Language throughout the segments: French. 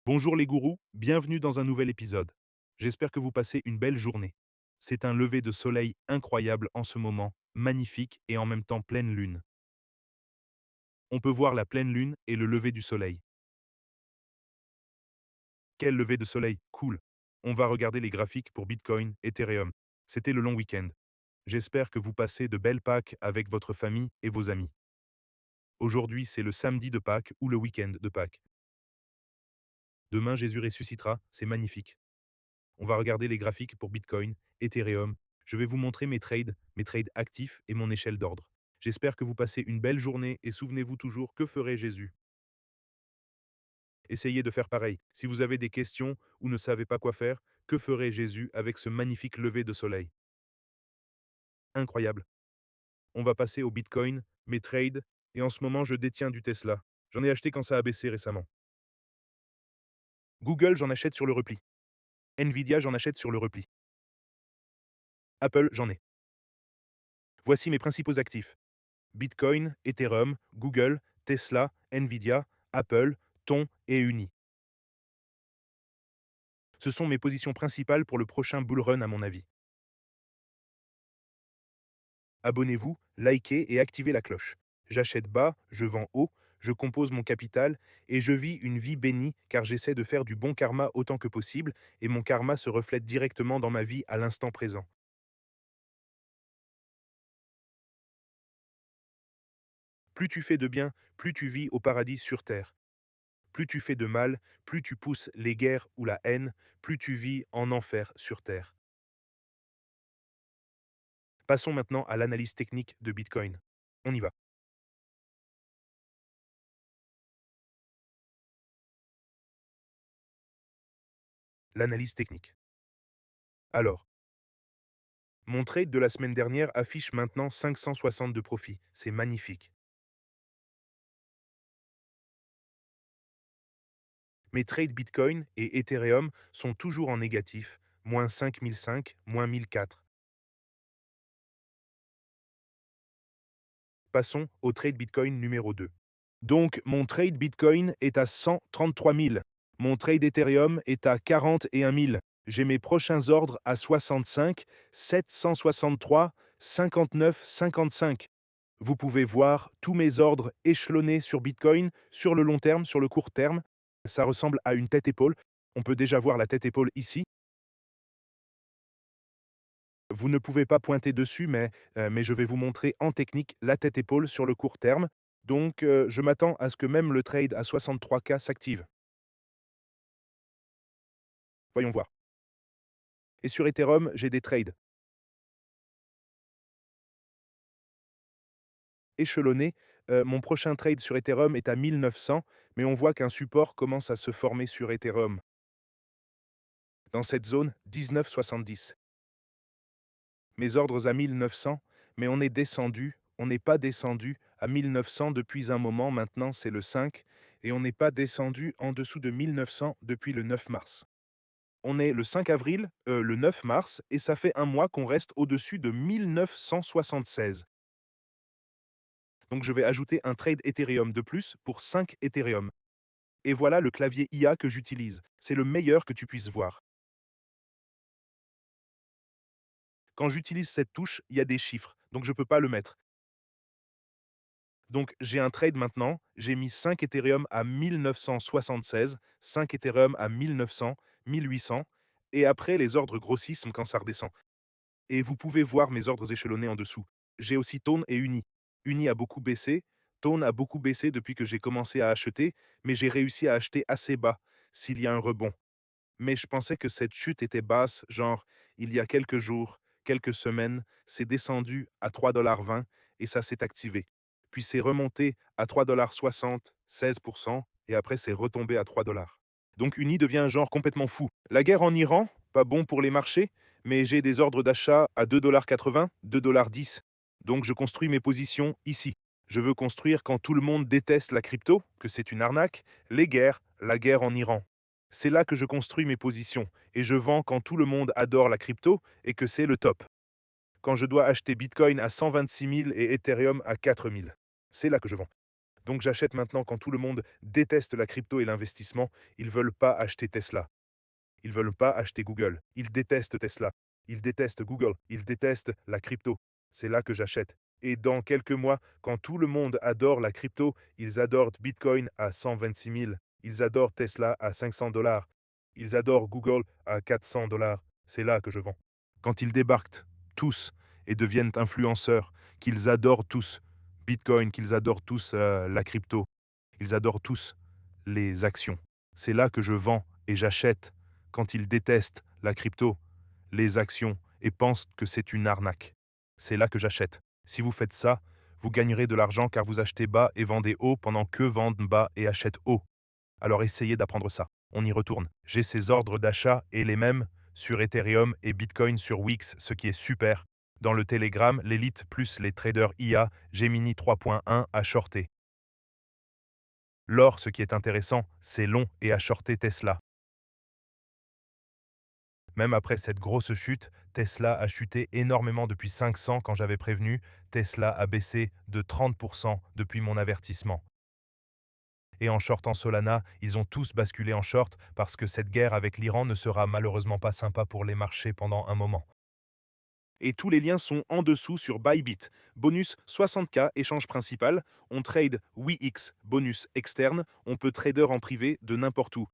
Bonjour les gourous, bienvenue dans un nouvel épisode. J'espère que vous passez une belle journée. C'est un lever de soleil incroyable en ce moment, magnifique et en même temps pleine lune. On peut voir la pleine lune et le lever du soleil. Quel lever de soleil, cool. On va regarder les graphiques pour Bitcoin, Ethereum. C'était le long week-end. J'espère que vous passez de belles Pâques avec votre famille et vos amis. Aujourd'hui, c'est le samedi de Pâques ou le week-end de Pâques. Demain, Jésus ressuscitera, c'est magnifique. On va regarder les graphiques pour Bitcoin, Ethereum. Je vais vous montrer mes trades actifs et mon échelle d'ordre. J'espère que vous passez une belle journée et souvenez-vous toujours que ferait Jésus. Essayez de faire pareil. Si vous avez des questions ou ne savez pas quoi faire, que ferait Jésus avec ce magnifique lever de soleil? Incroyable. On va passer au Bitcoin, mes trades, et en ce moment je détiens du Tesla. J'en ai acheté quand ça a baissé récemment. Google, j'en achète sur le repli. Nvidia, j'en achète sur le repli. Apple, j'en ai. Voici mes principaux actifs. Bitcoin, Ethereum, Google, Tesla, Nvidia, Apple, Ton et Uni. Ce sont mes positions principales pour le prochain bull run à mon avis. Abonnez-vous, likez et activez la cloche. J'achète bas, je vends haut, je compose mon capital et je vis une vie bénie car j'essaie de faire du bon karma autant que possible et mon karma se reflète directement dans ma vie à l'instant présent. Plus tu fais de bien, plus tu vis au paradis sur terre. Plus tu fais de mal, plus tu pousses les guerres ou la haine, plus tu vis en enfer sur terre. Passons maintenant à l'analyse technique de Bitcoin. On y va. L'analyse technique. Alors, mon trade de la semaine dernière affiche maintenant 560 de profit. C'est magnifique. Mes trades Bitcoin et Ethereum sont toujours en négatif, moins 5005, moins 1004. Passons au trade Bitcoin numéro 2. Donc, mon trade Bitcoin est à 133 000. Mon trade Ethereum est à 41 000. J'ai mes prochains ordres à 65, 763, 59, 55. Vous pouvez voir tous mes ordres échelonnés sur Bitcoin, sur le long terme, sur le court terme. Ça ressemble à une tête-épaule. On peut déjà voir la tête-épaule ici. Vous ne pouvez pas pointer dessus, mais je vais vous montrer en technique la tête-épaule sur le court terme. Donc, je m'attends à ce que même le trade à 63K s'active. Voyons voir. Et sur Ethereum, j'ai des trades échelonnés. Mon prochain trade sur Ethereum est à 1900, mais on voit qu'un support commence à se former sur Ethereum, dans cette zone 19,70. Mes ordres à 1900, mais on n'est pas descendu à 1900 depuis un moment, maintenant c'est le 5, et on n'est pas descendu en dessous de 1900 depuis le 9 mars. On est le 5 avril, le 9 mars, et ça fait un mois qu'on reste au-dessus de 1976. Donc je vais ajouter un trade Ethereum de plus pour 5 Ethereum. Et voilà le clavier IA que j'utilise. C'est le meilleur que tu puisses voir. Quand j'utilise cette touche, il y a des chiffres, donc je ne peux pas le mettre. Donc j'ai un trade maintenant, j'ai mis 5 Ethereum à 1976, 5 Ethereum à 1900, 1800, et après les ordres grossissent quand ça redescend. Et vous pouvez voir mes ordres échelonnés en dessous. J'ai aussi Tone et Uni. Uni a beaucoup baissé, Tone a beaucoup baissé depuis que j'ai commencé à acheter, mais j'ai réussi à acheter assez bas, s'il y a un rebond. Mais je pensais que cette chute était basse, genre, il y a quelques jours, quelques semaines, c'est descendu à 3,20 $ et ça s'est activé. Puis c'est remonté à 3,60 $, 16%, et après c'est retombé à 3 $. Donc Uni devient un genre complètement fou. La guerre en Iran, pas bon pour les marchés, mais j'ai des ordres d'achat à 2,80 $, 2,10 $. Donc je construis mes positions ici. Je veux construire quand tout le monde déteste la crypto, que c'est une arnaque, les guerres, la guerre en Iran. C'est là que je construis mes positions, et je vends quand tout le monde adore la crypto et que c'est le top. Quand je dois acheter Bitcoin à 126 000 et Ethereum à 4 000. C'est là que je vends. Donc j'achète maintenant quand tout le monde déteste la crypto et l'investissement. Ils veulent pas acheter Tesla. Ils veulent pas acheter Google. Ils détestent Tesla. Ils détestent Google. Ils détestent la crypto. C'est là que j'achète. Et dans quelques mois, quand tout le monde adore la crypto, ils adorent Bitcoin à 126 000. Ils adorent Tesla à 500 dollars. Ils adorent Google à 400 dollars. C'est là que je vends. Quand ils débarquent tous et deviennent influenceurs, qu'ils adorent tous Bitcoin, qu'ils adorent tous la crypto, ils adorent tous les actions. C'est là que je vends et j'achète quand ils détestent la crypto, les actions et pensent que c'est une arnaque. C'est là que j'achète. Si vous faites ça, vous gagnerez de l'argent car vous achetez bas et vendez haut pendant que vendent bas et achètent haut. Alors essayez d'apprendre ça. On y retourne. J'ai ces ordres d'achat et les mêmes sur Ethereum et Bitcoin sur Wix, ce qui est super. Dans le Telegram, l'élite plus les traders IA, Gemini 3.1 à shorter. L'or, ce qui est intéressant, c'est long et à shorter Tesla. Même après cette grosse chute, Tesla a chuté énormément depuis 500 quand j'avais prévenu. Tesla a baissé de 30% depuis mon avertissement. Et en shortant Solana, ils ont tous basculé en short parce que cette guerre avec l'Iran ne sera malheureusement pas sympa pour les marchés pendant un moment. Et tous les liens sont en dessous sur Bybit. Bonus 60K, échange principal. On trade WeX, bonus externe. On peut trader en privé de n'importe où.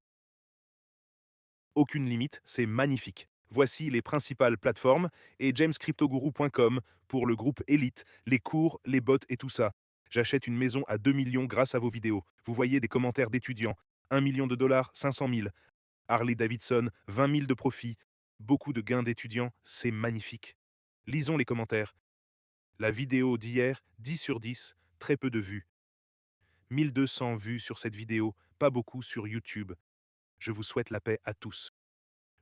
Aucune limite, c'est magnifique. Voici les principales plateformes et jamescryptoguru.com pour le groupe Elite, les cours, les bots et tout ça. J'achète une maison à 2 millions grâce à vos vidéos. Vous voyez des commentaires d'étudiants. 1 million de dollars, 500 000. Harley Davidson, 20 000 de profit. Beaucoup de gains d'étudiants, c'est magnifique. Lisons les commentaires. La vidéo d'hier, 10 sur 10, très peu de vues. 1200 vues sur cette vidéo, pas beaucoup sur YouTube. Je vous souhaite la paix à tous.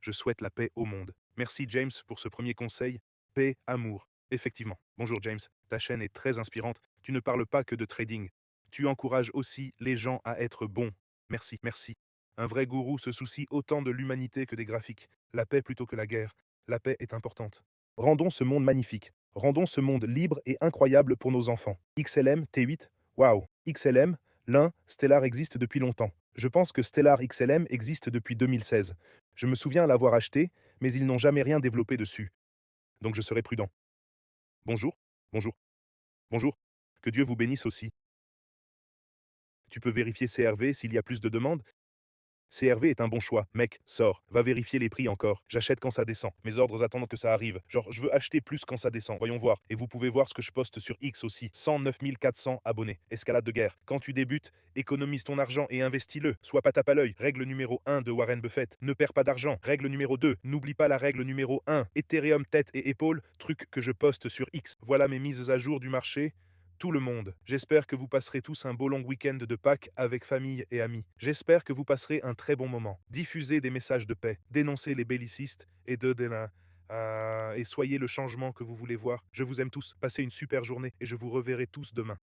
Je souhaite la paix au monde. Merci James pour ce premier conseil. Paix, amour. Effectivement. Bonjour James, ta chaîne est très inspirante. Tu ne parles pas que de trading. Tu encourages aussi les gens à être bons. Merci, merci. Un vrai gourou se soucie autant de l'humanité que des graphiques. La paix plutôt que la guerre. La paix est importante. Rendons ce monde magnifique. Rendons ce monde libre et incroyable pour nos enfants. XLM T8. Waouh. XLM, l'un, Stellar existe depuis longtemps. Je pense que Stellar XLM existe depuis 2016. Je me souviens l'avoir acheté, mais ils n'ont jamais rien développé dessus. Donc je serai prudent. Bonjour, bonjour, bonjour. Que Dieu vous bénisse aussi. Tu peux vérifier CRV s'il y a plus de demandes. CRV est un bon choix. Mec, sors. Va vérifier les prix encore. J'achète quand ça descend. Mes ordres attendent que ça arrive. Genre, je veux acheter plus quand ça descend. Voyons voir. Et vous pouvez voir ce que je poste sur X aussi. 109 400 abonnés. Escalade de guerre. Quand tu débutes, économise ton argent et investis-le. Sois pas tape à l'œil. Règle numéro 1 de Warren Buffett. Ne perds pas d'argent. Règle numéro 2. N'oublie pas la règle numéro 1. Ethereum tête et épaule. Truc que je poste sur X. Voilà mes mises à jour du marché. Tout le monde. J'espère que vous passerez tous un beau long week-end de Pâques avec famille et amis. J'espère que vous passerez un très bon moment. Diffusez des messages de paix, dénoncez les bellicistes et soyez le changement que vous voulez voir. Je vous aime tous. Passez une super journée et je vous reverrai tous demain.